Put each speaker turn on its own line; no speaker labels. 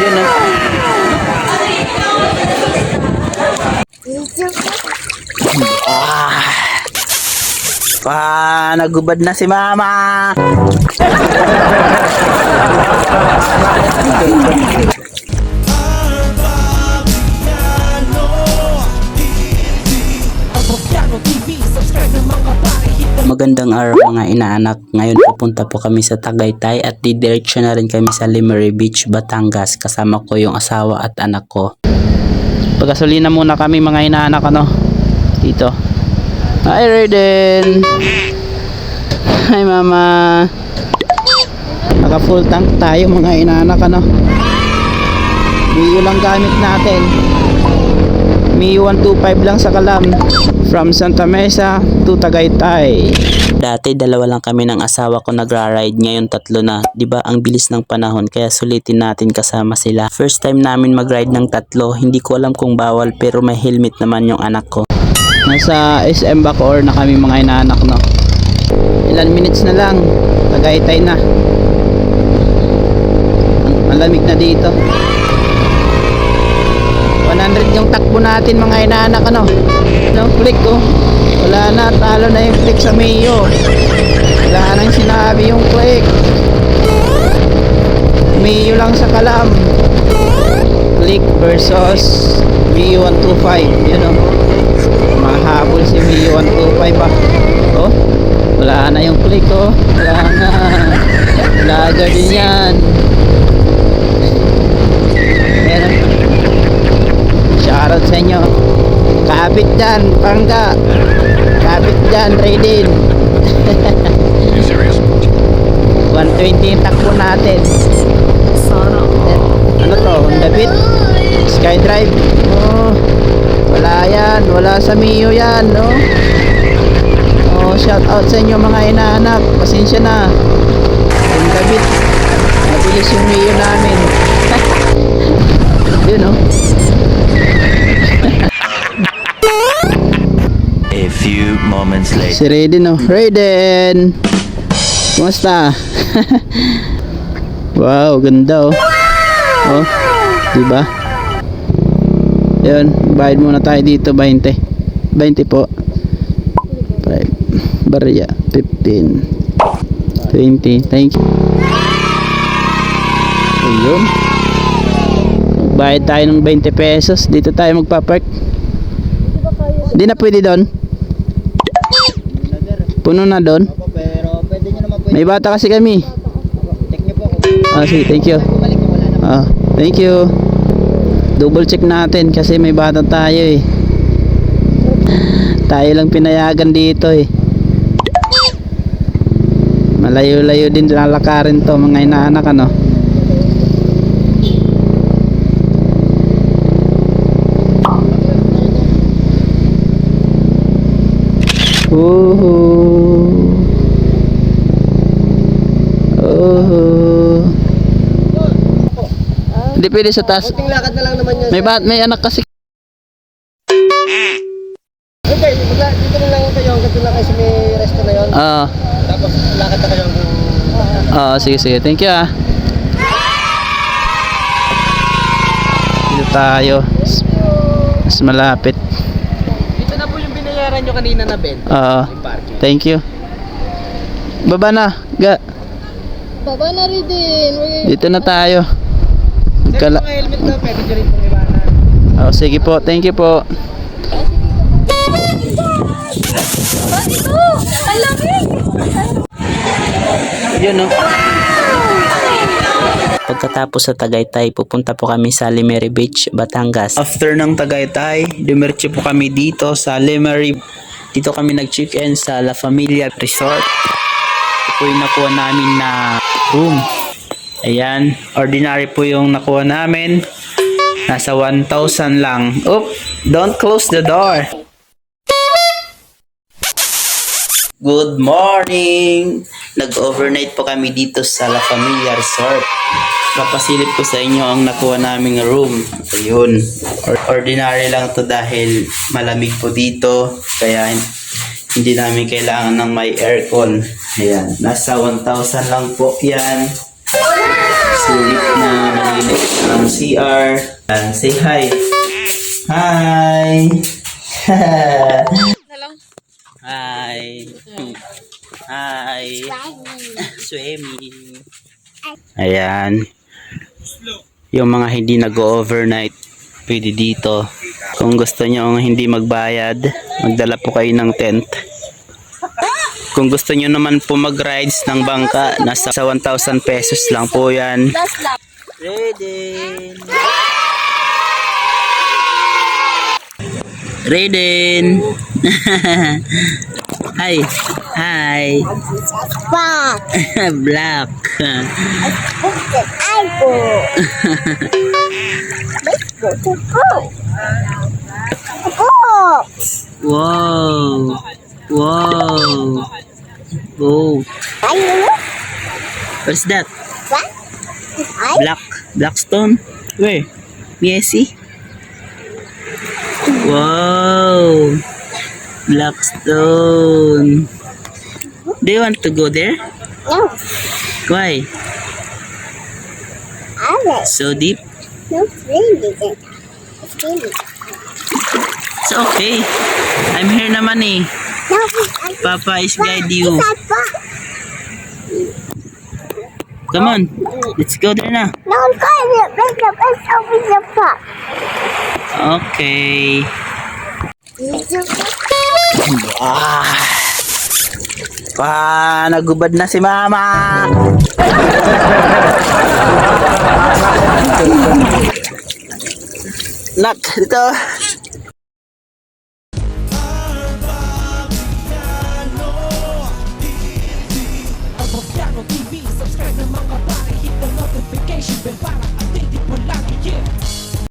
Yun na. Nagubad na si mama. Magandang araw mga inaanak. Ngayon pupunta po kami sa Tagaytay at didiretso na rin kami sa Lemery Beach, Batangas. Kasama ko yung asawa at anak ko. Pagasolina muna kami mga inaanak dito. Hi Raiden. Hi mama. Naka full tank tayo mga inaanak Mio lang gamit natin. Mio 125 lang sa Kalam. From Santa Mesa to Tagaytay. Dati dalawa lang kami ng asawa ko nagra-ride, ngayon tatlo na. 'Di ba ang bilis ng panahon kaya sulitin natin kasama sila. First time namin mag-ride ng tatlo, hindi ko alam kung bawal pero may helmet naman yung anak ko. Nasa SM Bacoor na kami mga inaanak Ilan minutes na lang, Tagaytay na. Ang malamig na dito. 100 yung takbo natin mga inaanak no click wala na, talo na yung click sa Mio. Wala nang sinabi yung click. Mio lang sa Kalam. Click versus Mio 125. Yun mahabol si Mio 125 wala na yung click wala na. Lager din yan. Shoutout sa inyo. Kapit dyan, Pangga. Kapit dyan, Raiden. 120 yung takbo natin. Ano to? Honda Beat? Skydrive? Wala yan. Wala sa Mio yan, shoutout sa inyo mga inaanak. Pasensya na. Honda Beat. Mabilis yung Mio namin. Yun
A few moments later.
Si Raiden Raiden! Kumusta? Wow, ganda diba? Yun, bayad muna tayo dito 20 po. 5 barya 15 20, thank you. Ayun, bayad tayo ng 20 pesos. Dito tayo magpapark. Hindi na pwede doon. Puno na doon.
Pero pwede nyo naman
May bata kasi kami.
check nyo po.
Sige, thank you.
Bumalik nyo wala naman.
Thank you. Double check natin kasi may bata tayo Tayo lang pinayagan dito Malayo-layo din lalakarin to mga inaanak Hindi pwede sa taas.
Kunting lakad na lang naman yun.
May anak kasi.
Okay, dito na lang kayo. Hanggang lang kayo sa may resto na yun. Tapos lakad na kayo hanggang...
Sige. Thank you Dito tayo. Mas malapit.
Dito na po yung binayaran nyo kanina na Ben. Yung parking.
Thank you. Baba na.
Baba na rin din.
Dito na tayo.
Sir, mga helmet na pwede nyo rin pong iwanan.
Sige po. Thank you po.
Ang lamig!
Yun Pagkatapos sa Tagaytay, pupunta po kami sa Lemery Beach, Batangas. After ng Tagaytay, dumiretso po kami dito sa Lemery. Dito kami nag-check-in sa La Familia Resort. Ito po yung nakuha namin na room. Ayan, ordinary po yung nakuha namin. Nasa 1,000 lang. Don't close the door. Good morning! Nag-overnight po kami dito sa La Familia Resort. Papasilip ko sa inyo ang nakuha naming room. Ayun. Ordinary lang to dahil malamig po dito. Kaya hindi namin kailangan ng may aircon. Ayan. Nasa 1,000 lang po yan. Sulit na malinis na ng CR. And say hi. Hi. Hi. Hi. Swimming. Ayan. Yung mga hindi nag-overnight, pwede dito. Kung gusto nyo hindi magbayad, magdala po kayo ng tent. Kung gusto nyo naman po mag-rides ng bangka, nasa 1,000 pesos lang po yan. Raiden! Raiden! Hi! Hi! Black! Wow! Wow! Oh! What's that? Blackstone? Where? May I see? Wow! Blackstone. Do you want to go there?
No.
Why? So deep?
No, it's really good. It's really
It's okay. I'm here naman eh.
No,
Papa is guide you. Come on. Let's go there na.
no, I'm going to make up and open the pot.
Okay. Nagubad na si Mama. Nak, dito.